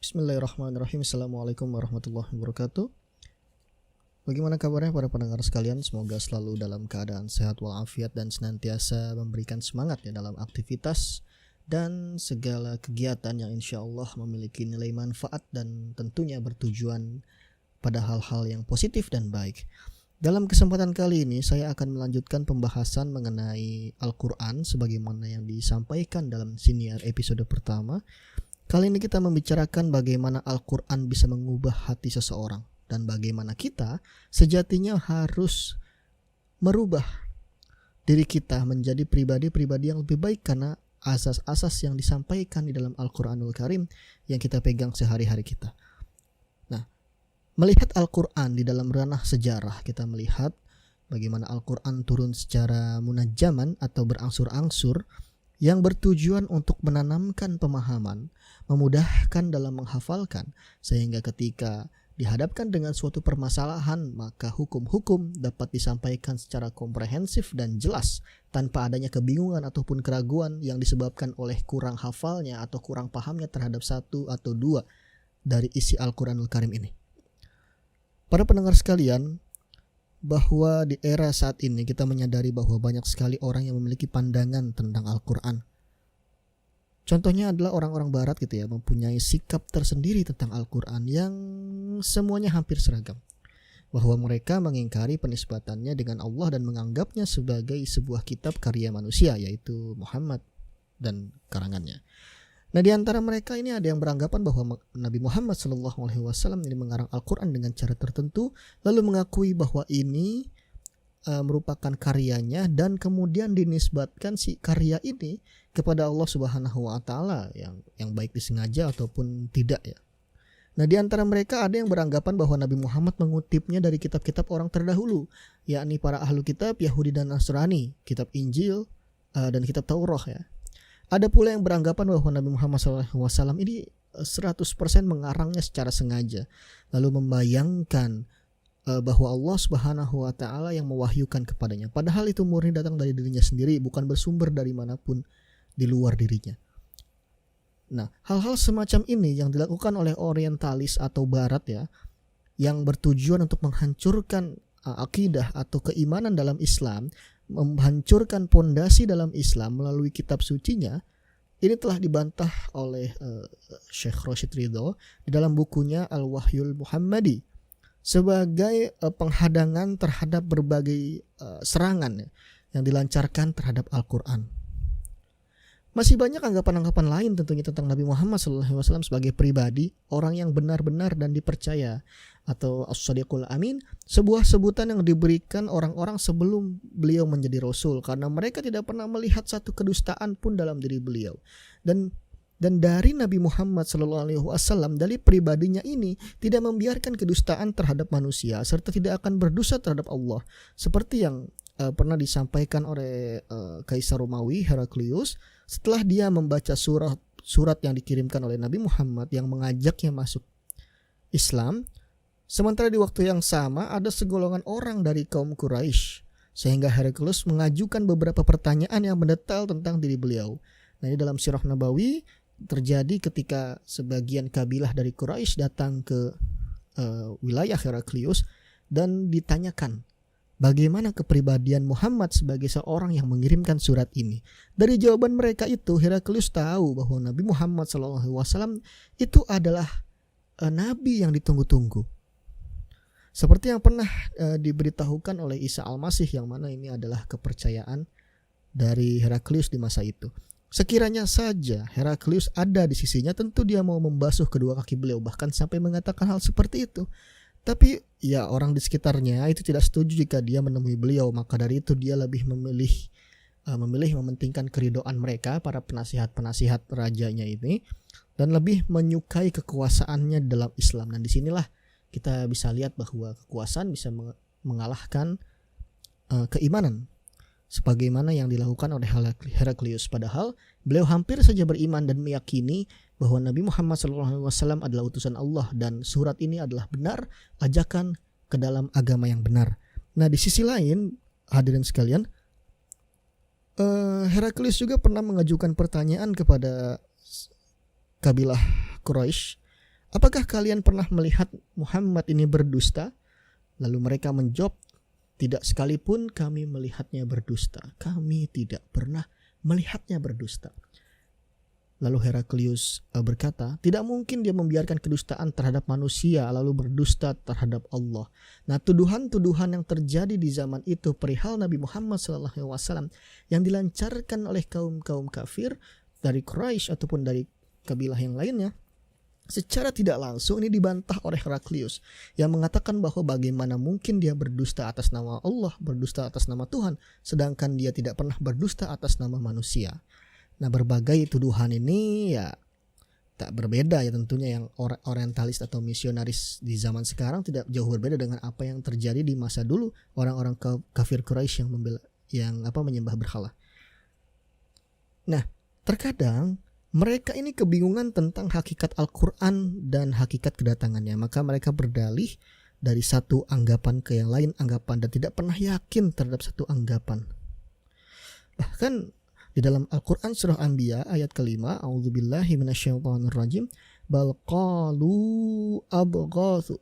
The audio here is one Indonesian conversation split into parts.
Bismillahirrahmanirrahim. Assalamualaikum warahmatullahi wabarakatuh. Bagaimana kabarnya para pendengar sekalian? Semoga selalu dalam keadaan sehat walafiat dan senantiasa memberikan semangat ya dalam aktivitas dan segala kegiatan yang insya Allah memiliki nilai manfaat dan tentunya bertujuan pada hal-hal yang positif dan baik. Dalam kesempatan kali ini saya akan melanjutkan pembahasan mengenai Al-Quran sebagaimana yang disampaikan dalam siniar episode pertama. Kali ini kita membicarakan bagaimana Al-Quran bisa mengubah hati seseorang dan bagaimana kita sejatinya harus merubah diri kita menjadi pribadi-pribadi yang lebih baik karena asas-asas yang disampaikan di dalam Al-Quranul Karim yang kita pegang sehari-hari kita. Nah, melihat Al-Quran di dalam ranah sejarah, kita melihat bagaimana Al-Quran turun secara munajaman atau berangsur-angsur yang bertujuan untuk menanamkan pemahaman, memudahkan dalam menghafalkan, sehingga ketika dihadapkan dengan suatu permasalahan, maka hukum-hukum dapat disampaikan secara komprehensif dan jelas, tanpa adanya kebingungan ataupun keraguan yang disebabkan oleh kurang hafalnya atau kurang pahamnya terhadap satu atau dua dari isi Al-Quranul Karim ini. Para pendengar sekalian, bahwa di era saat ini kita menyadari bahwa banyak sekali orang yang memiliki pandangan tentang Al-Quran. Contohnya adalah orang-orang barat gitu ya, mempunyai sikap tersendiri tentang Al-Quran yang semuanya hampir seragam. Bahwa mereka mengingkari penisbatannya dengan Allah dan menganggapnya sebagai sebuah kitab karya manusia, yaitu Muhammad dan karangannya. Nah, di antara mereka ini ada yang beranggapan bahwa Nabi Muhammad SAW ini mengarang Al-Quran dengan cara tertentu, lalu mengakui bahwa ini merupakan karyanya dan kemudian dinisbatkan si karya ini kepada Allah Subhanahu wa taala yang baik disengaja ataupun tidak ya. Nah, di antara mereka ada yang beranggapan bahwa Nabi Muhammad mengutipnya dari kitab-kitab orang terdahulu, yakni para ahlu kitab Yahudi dan Nasrani, kitab Injil dan kitab Taurat ya. Ada pula yang beranggapan bahwa Nabi Muhammad SAW ini 100% mengarangnya secara sengaja, lalu membayangkan bahwa Allah Subhanahu wa taala yang mewahyukan kepadanya. Padahal itu murni datang dari dirinya sendiri, bukan bersumber dari manapun di luar dirinya. Nah, hal-hal semacam ini yang dilakukan oleh orientalis atau barat ya, yang bertujuan untuk menghancurkan akidah atau keimanan dalam Islam, menghancurkan pondasi dalam Islam melalui kitab sucinya, ini telah dibantah oleh Syekh Rashid Ridho di dalam bukunya Al-Wahyul Muhammadi sebagai penghadangan terhadap berbagai serangan yang dilancarkan terhadap Al-Quran. Masih banyak anggapan-anggapan lain tentunya tentang Nabi Muhammad SAW sebagai pribadi, orang yang benar-benar dan dipercaya, atau as-sadiqul amin, sebuah sebutan yang diberikan orang-orang sebelum beliau menjadi rasul, karena mereka tidak pernah melihat satu kedustaan pun dalam diri beliau. Dan dari Nabi Muhammad SAW, dari pribadinya ini tidak membiarkan kedustaan terhadap manusia serta tidak akan berdosa terhadap Allah, seperti yang pernah disampaikan oleh Kaisar Romawi Heraklius setelah dia membaca surat yang dikirimkan oleh Nabi Muhammad yang mengajaknya masuk Islam. Sementara di waktu yang sama ada segolongan orang dari kaum Quraisy, sehingga Heraklius mengajukan beberapa pertanyaan yang mendetail tentang diri beliau. Nah, ini dalam Sirah Nabawi terjadi ketika sebagian kabilah dari Quraisy datang ke wilayah Heraklius dan ditanyakan bagaimana kepribadian Muhammad sebagai seorang yang mengirimkan surat ini. Dari jawaban mereka itu, Heraklius tahu bahwa Nabi Muhammad SAW itu adalah nabi yang ditunggu-tunggu. Seperti yang pernah diberitahukan oleh Isa Al-Masih, yang mana ini adalah kepercayaan dari Heraklius di masa itu. Sekiranya saja Heraklius ada di sisinya, tentu dia mau membasuh kedua kaki beliau, bahkan sampai mengatakan hal seperti itu. Tapi ya orang di sekitarnya itu tidak setuju jika dia menemui beliau, maka dari itu dia lebih memilih mementingkan keridhaan mereka, para penasihat-penasihat rajanya ini, dan lebih menyukai kekuasaannya dalam Islam. Dan disinilah kita bisa lihat bahwa kekuasaan bisa mengalahkan keimanan, sebagaimana yang dilakukan oleh Heraklius. Padahal beliau hampir saja beriman dan meyakini bahwa Nabi Muhammad SAW adalah utusan Allah dan surat ini adalah benar, ajakan ke dalam agama yang benar. Nah, di sisi lain, hadirin sekalian, Heraklius juga pernah mengajukan pertanyaan kepada kabilah Quraisy, apakah kalian pernah melihat Muhammad ini berdusta? Lalu mereka menjawab, tidak sekalipun kami melihatnya berdusta. Kami tidak pernah melihatnya berdusta. Lalu Heraklius berkata, tidak mungkin dia membiarkan kedustaan terhadap manusia lalu berdusta terhadap Allah. Nah, tuduhan-tuduhan yang terjadi di zaman itu perihal Nabi Muhammad SAW yang dilancarkan oleh kaum-kaum kafir dari Quraisy ataupun dari kabilah yang lainnya, secara tidak langsung ini dibantah oleh Heraklius yang mengatakan bahwa bagaimana mungkin dia berdusta atas nama Allah, berdusta atas nama Tuhan, sedangkan dia tidak pernah berdusta atas nama manusia. Nah, berbagai tuduhan ini ya tak berbeda ya tentunya, yang orientalis atau misionaris di zaman sekarang tidak jauh berbeda dengan apa yang terjadi di masa dulu orang-orang kafir Quraisy yang menyembah berhala. Nah, terkadang mereka ini kebingungan tentang hakikat Al-Quran dan hakikat kedatangannya, maka mereka berdalih dari satu anggapan ke yang lain anggapan dan tidak pernah yakin terhadap satu anggapan. Bahkan di dalam Al-Quran surah Anbiya ayat kelima, A'udzubillahi minasyaitonirrajim, bal qalu abghathu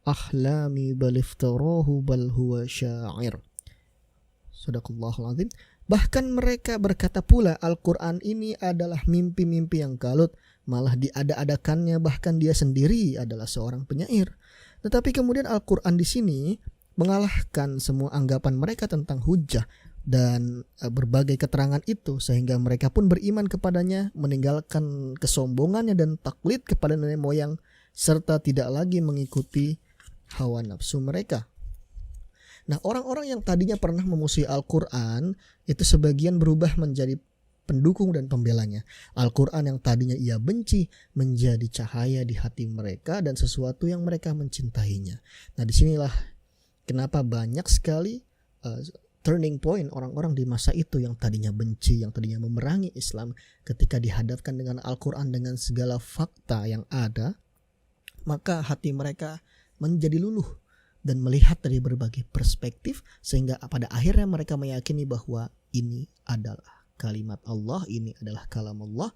ahlami bal iftarahu bal huwa syair. Shadaqallahul azim. Bahkan mereka berkata pula Al-Quran ini adalah mimpi-mimpi yang galut, malah diada-adakannya, bahkan dia sendiri adalah seorang penyair. Tetapi kemudian Al-Quran di sini mengalahkan semua anggapan mereka tentang hujjah dan berbagai keterangan itu, sehingga mereka pun beriman kepadanya, meninggalkan kesombongannya dan taklid kepada nenek moyang, serta tidak lagi mengikuti hawa nafsu mereka. Nah, orang-orang yang tadinya pernah memusuhi Al-Quran itu sebagian berubah menjadi pendukung dan pembelanya. Al-Quran yang tadinya ia benci menjadi cahaya di hati mereka dan sesuatu yang mereka mencintainya. Nah, disinilah kenapa banyak sekali turning point orang-orang di masa itu yang tadinya benci, yang tadinya memerangi Islam, ketika dihadapkan dengan Al-Quran dengan segala fakta yang ada, maka hati mereka menjadi luluh dan melihat dari berbagai perspektif, sehingga pada akhirnya mereka meyakini bahwa ini adalah kalimat Allah, ini adalah kalam Allah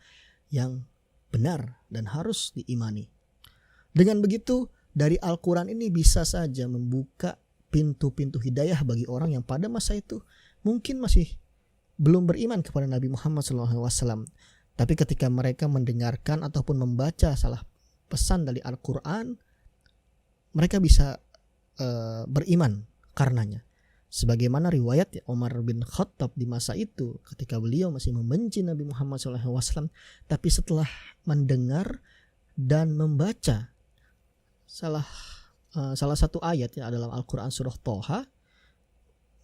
yang benar dan harus diimani. Dengan begitu, dari Al-Quran ini bisa saja membuka pintu-pintu hidayah bagi orang yang pada masa itu mungkin masih belum beriman kepada Nabi Muhammad SAW. Tapi ketika mereka mendengarkan ataupun membaca salah pesan dari Al-Quran, mereka bisa beriman karenanya. Sebagaimana riwayat Umar bin Khattab di masa itu, ketika beliau masih membenci Nabi Muhammad SAW, tapi setelah mendengar dan membaca salah satu ayat ya dalam Al-Quran surah Toha,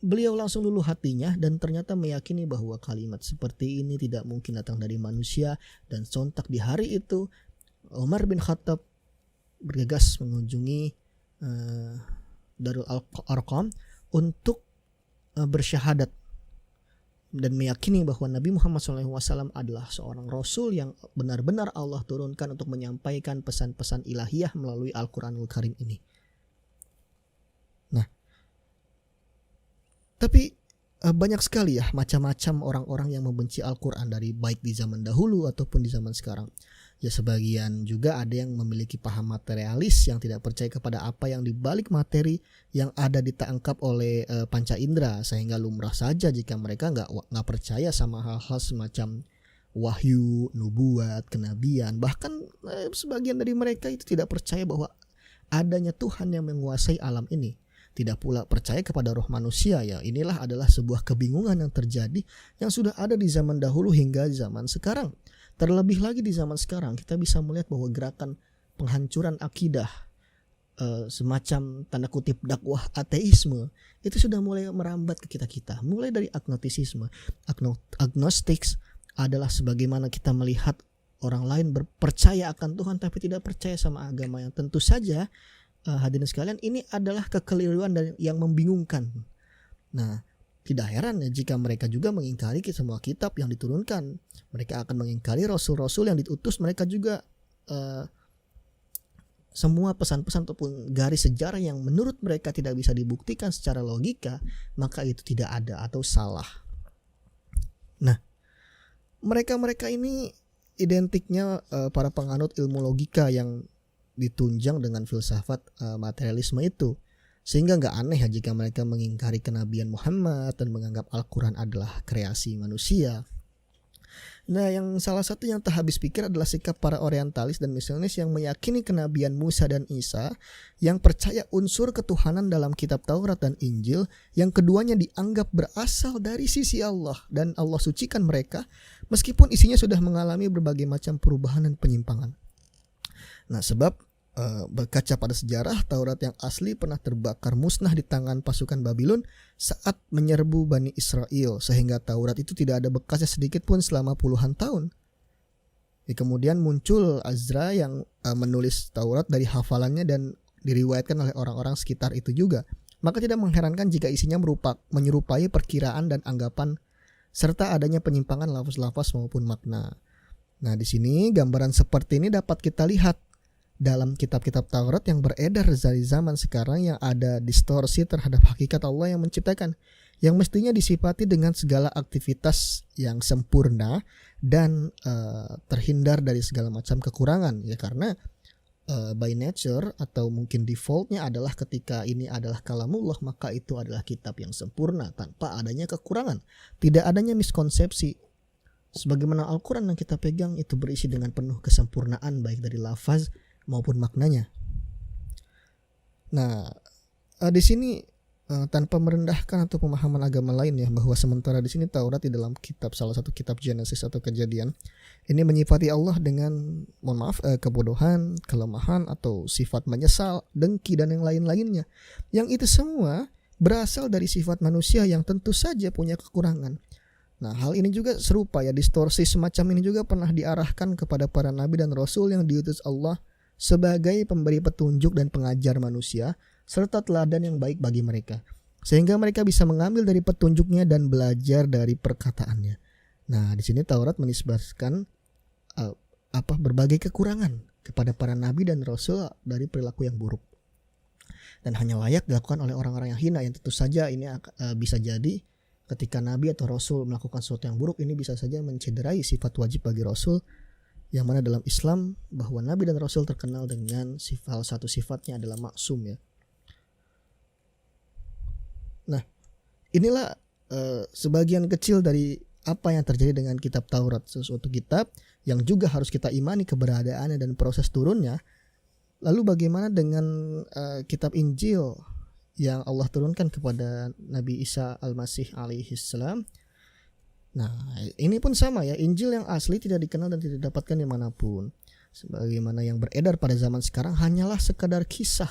beliau langsung luluh hatinya dan ternyata meyakini bahwa kalimat seperti ini tidak mungkin datang dari manusia. Dan sontak di hari itu Umar bin Khattab bergegas mengunjungi Darul Arqam untuk bersyahadat dan meyakini bahwa Nabi Muhammad SAW adalah seorang Rasul yang benar-benar Allah turunkan untuk menyampaikan pesan-pesan ilahiyah melalui Al-Quranul Karim ini. Nah, tapi banyak sekali ya macam-macam orang-orang yang membenci Al-Quran, dari baik di zaman dahulu ataupun di zaman sekarang. Ya, sebagian juga ada yang memiliki paham materialis yang tidak percaya kepada apa yang dibalik materi yang ada ditangkap oleh panca indera, sehingga lumrah saja jika mereka nggak percaya sama hal-hal semacam wahyu, nubuat, kenabian. Bahkan sebagian dari mereka itu tidak percaya bahwa adanya Tuhan yang menguasai alam ini. Tidak pula percaya kepada roh manusia. Ya, inilah adalah sebuah kebingungan yang terjadi yang sudah ada di zaman dahulu hingga zaman sekarang. Terlebih lagi di zaman sekarang kita bisa melihat bahwa gerakan penghancuran akidah, semacam tanda kutip dakwah ateisme, itu sudah mulai merambat ke kita. Mulai dari agnostisisme. Agnostics adalah sebagaimana kita melihat orang lain percaya akan Tuhan tapi tidak percaya sama agama, yang tentu saja hadirin sekalian ini adalah kekeliruan dan yang membingungkan. Nah, tidak heran ya jika mereka juga mengingkari semua kitab yang diturunkan. Mereka akan mengingkari rasul-rasul yang diutus. Mereka juga semua pesan-pesan ataupun garis sejarah yang menurut mereka tidak bisa dibuktikan secara logika, maka itu tidak ada atau salah. Nah, mereka-mereka ini identiknya para penganut ilmu logika yang ditunjang dengan filsafat materialisme itu. Sehingga nggak aneh ya jika mereka mengingkari kenabian Muhammad dan menganggap Al-Quran adalah kreasi manusia. Nah, yang salah satu yang tak habis pikir adalah sikap para orientalis dan misionis yang meyakini kenabian Musa dan Isa, yang percaya unsur ketuhanan dalam kitab Taurat dan Injil, yang keduanya dianggap berasal dari sisi Allah dan Allah sucikan mereka, meskipun isinya sudah mengalami berbagai macam perubahan dan penyimpangan. Nah, sebab berkaca pada sejarah, Taurat yang asli pernah terbakar musnah di tangan pasukan Babylon saat menyerbu Bani Israel, sehingga Taurat itu tidak ada bekasnya sedikit pun selama puluhan tahun. Kemudian muncul Azra yang menulis Taurat dari hafalannya dan diriwayatkan oleh orang-orang sekitar itu juga. Maka tidak mengherankan jika isinya menyerupai perkiraan dan anggapan serta adanya penyimpangan lafaz-lafaz maupun makna. Nah, di sini gambaran seperti ini dapat kita lihat dalam kitab-kitab Taurat yang beredar dari zaman sekarang, yang ada distorsi terhadap hakikat Allah yang menciptakan, yang mestinya disifati dengan segala aktivitas yang sempurna dan terhindar dari segala macam kekurangan. Ya, karena by nature atau mungkin defaultnya adalah ketika ini adalah kalamullah, maka itu adalah kitab yang sempurna tanpa adanya kekurangan, tidak adanya miskonsepsi. Sebagaimana Al-Quran yang kita pegang itu berisi dengan penuh kesempurnaan baik dari lafaz maupun maknanya. Nah, di sini tanpa merendahkan atau pemahaman agama lain ya, bahwa sementara di sini Taurat di dalam kitab, salah satu kitab Genesis atau Kejadian, ini menyifati Allah dengan kebodohan, kelemahan atau sifat menyesal, dengki dan yang lain-lainnya. Yang itu semua berasal dari sifat manusia yang tentu saja punya kekurangan. Nah, hal ini juga serupa ya, distorsi semacam ini juga pernah diarahkan kepada para nabi dan rasul yang diutus Allah sebagai pemberi petunjuk dan pengajar manusia, serta teladan yang baik bagi mereka, sehingga mereka bisa mengambil dari petunjuknya dan belajar dari perkataannya. Nah, di sini Taurat menisbatkan berbagai kekurangan kepada para nabi dan rasul dari perilaku yang buruk, dan hanya layak dilakukan oleh orang-orang yang hina, yang tentu saja ini bisa jadi ketika nabi atau rasul melakukan sesuatu yang buruk, ini bisa saja mencederai sifat wajib bagi rasul, yang mana dalam Islam bahwa nabi dan rasul terkenal dengan salah satu sifatnya adalah maksum ya. Nah, inilah sebagian kecil dari apa yang terjadi dengan kitab Taurat, sesuatu kitab yang juga harus kita imani keberadaannya dan proses turunnya. Lalu bagaimana dengan kitab Injil yang Allah turunkan kepada Nabi Isa Al-Masih alaihi salam? Nah, ini pun sama ya, Injil yang asli tidak dikenal dan tidak didapatkan dimanapun. Sebagaimana yang beredar pada zaman sekarang hanyalah sekadar kisah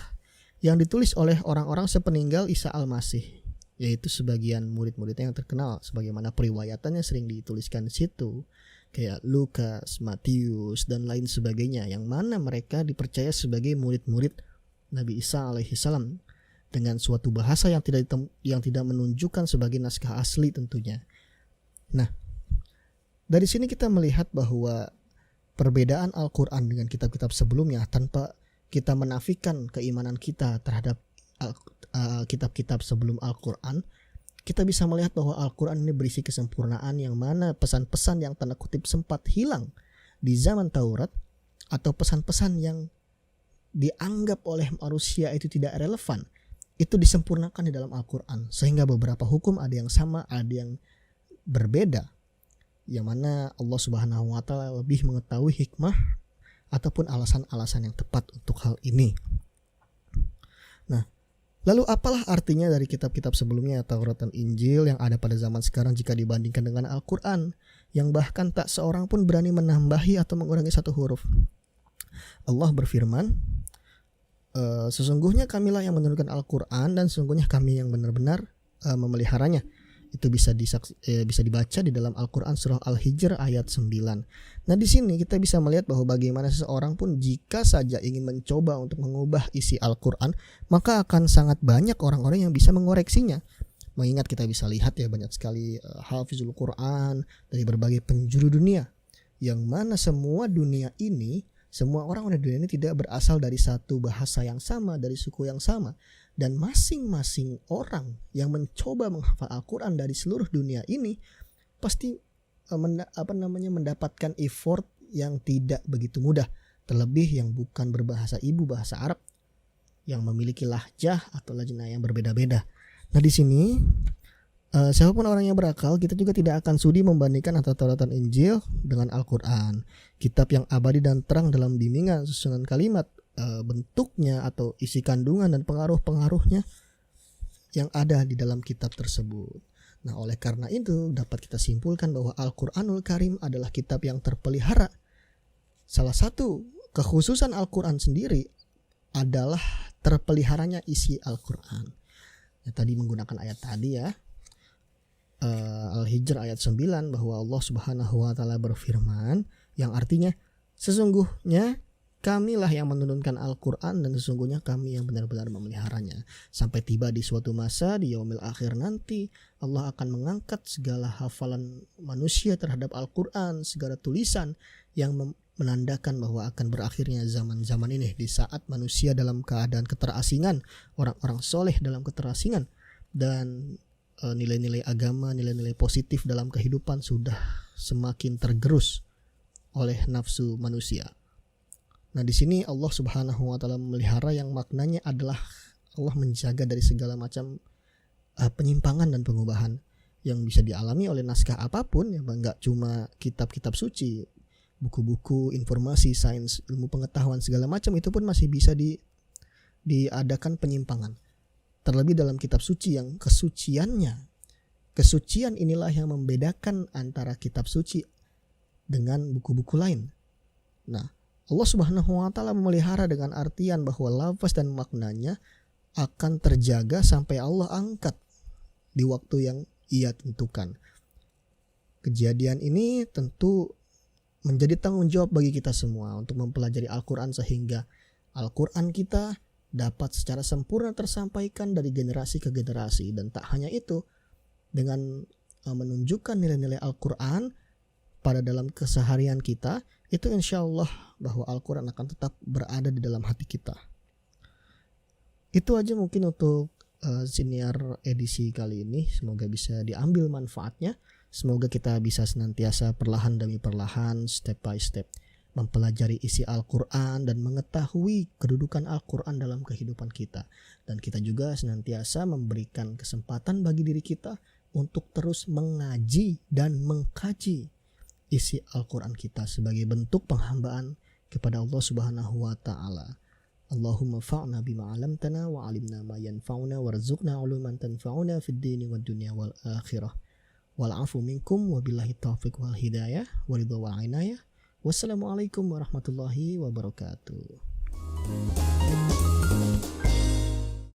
yang ditulis oleh orang-orang sepeninggal Isa Al-Masih, yaitu sebagian murid-muridnya yang terkenal, sebagaimana periwayatannya sering dituliskan di situ, kayak Lukas, Matius, dan lain sebagainya, yang mana mereka dipercaya sebagai murid-murid Nabi Isa alaihi salam dengan suatu bahasa yang tidak menunjukkan sebagai naskah asli tentunya. Nah, dari sini kita melihat bahwa perbedaan Al-Quran dengan kitab-kitab sebelumnya, tanpa kita menafikan keimanan kita terhadap kitab-kitab sebelum Al-Quran, kita bisa melihat bahwa Al-Quran ini berisi kesempurnaan, yang mana pesan-pesan yang tanda kutip sempat hilang di zaman Taurat, atau pesan-pesan yang dianggap oleh manusia itu tidak relevan, itu disempurnakan di dalam Al-Quran, sehingga beberapa hukum ada yang sama, ada yang berbeda, yang mana Allah Subhanahu wa Ta'ala lebih mengetahui hikmah ataupun alasan-alasan yang tepat untuk hal ini. Nah, lalu apalah artinya dari kitab-kitab sebelumnya, Taurat dan Injil yang ada pada zaman sekarang jika dibandingkan dengan Al-Quran, yang bahkan tak seorang pun berani menambahi atau mengurangi satu huruf? Allah berfirman, sesungguhnya kamilah yang menurunkan Al-Quran, dan sesungguhnya kami yang benar-benar memeliharanya. Itu bisa dibaca di dalam Al-Quran surah Al-Hijr ayat 9. Nah, di sini kita bisa melihat bahwa bagaimana seseorang pun jika saja ingin mencoba untuk mengubah isi Al-Quran, maka akan sangat banyak orang-orang yang bisa mengoreksinya. Mengingat kita bisa lihat ya, banyak sekali hafizul Quran dari berbagai penjuru dunia, yang mana semua orang dunia ini tidak berasal dari satu bahasa yang sama, dari suku yang sama. Dan masing-masing orang yang mencoba menghafal Al-Quran dari seluruh dunia ini pasti mendapatkan effort yang tidak begitu mudah, terlebih yang bukan berbahasa ibu bahasa Arab, yang memiliki lahjah atau lajnah yang berbeda-beda. Nah di sini siapapun orang yang berakal, kita juga tidak akan sudi membandingkan antara Taurat dan Injil dengan Al-Quran, kitab yang abadi dan terang dalam bimbingan, susunan kalimat, bentuknya atau isi kandungan dan pengaruh-pengaruhnya yang ada di dalam kitab tersebut. Nah oleh karena itu dapat kita simpulkan bahwa Al-Quranul Karim adalah kitab yang terpelihara. Salah satu kekhususan Al-Quran sendiri adalah terpeliharanya isi Al-Quran. Ya, tadi menggunakan ayat tadi ya, Al-Hijr ayat 9, bahwa Allah Subhanahu wa taala berfirman yang artinya sesungguhnya kamilah yang menurunkan Al-Quran dan sesungguhnya kami yang benar-benar memeliharanya. Sampai tiba di suatu masa di yaumil akhir nanti, Allah akan mengangkat segala hafalan manusia terhadap Al-Quran, segala tulisan yang menandakan bahwa akan berakhirnya zaman-zaman ini, di saat manusia dalam keadaan keterasingan, orang-orang soleh dalam keterasingan, dan nilai-nilai agama, nilai-nilai positif dalam kehidupan sudah semakin tergerus oleh nafsu manusia. Nah di sini Allah Subhanahu wa taala memelihara yang maknanya adalah Allah menjaga dari segala macam penyimpangan dan pengubahan yang bisa dialami oleh naskah apapun, ya enggak cuma kitab-kitab suci, buku-buku informasi, sains, ilmu pengetahuan segala macam itu pun masih bisa diadakan penyimpangan. Terlebih dalam kitab suci yang kesucian inilah yang membedakan antara kitab suci dengan buku-buku lain. Nah Allah Subhanahu wa taala memelihara dengan artian bahwa lafaz dan maknanya akan terjaga sampai Allah angkat di waktu yang Ia tentukan. Kejadian ini tentu menjadi tanggung jawab bagi kita semua untuk mempelajari Al-Quran sehingga Al-Quran kita dapat secara sempurna tersampaikan dari generasi ke generasi. Dan tak hanya itu, dengan menunjukkan nilai-nilai Al-Quran pada dalam keseharian kita, itu insya Allah bahwa Al-Quran akan tetap berada di dalam hati kita. Itu aja mungkin untuk siniar edisi kali ini. Semoga bisa diambil manfaatnya. Semoga kita bisa senantiasa perlahan demi perlahan, step by step, mempelajari isi Al-Quran dan mengetahui kedudukan Al-Quran dalam kehidupan kita. Dan kita juga senantiasa memberikan kesempatan bagi diri kita untuk terus mengaji dan mengkaji isi Al-Quran kita sebagai bentuk penghambaan kepada Allah Subhanahu wa taala. Allahumma fa'na bima 'allamtana wa 'alimna ma yanfa'una warzuqna 'uluman tanfa'una fid dini wad dunya wal akhirah. Wal 'afu minkum wa billahi taufiq wal hidayah wa ridha wal inayah. Wassalamualaikum warahmatullahi wabarakatuh.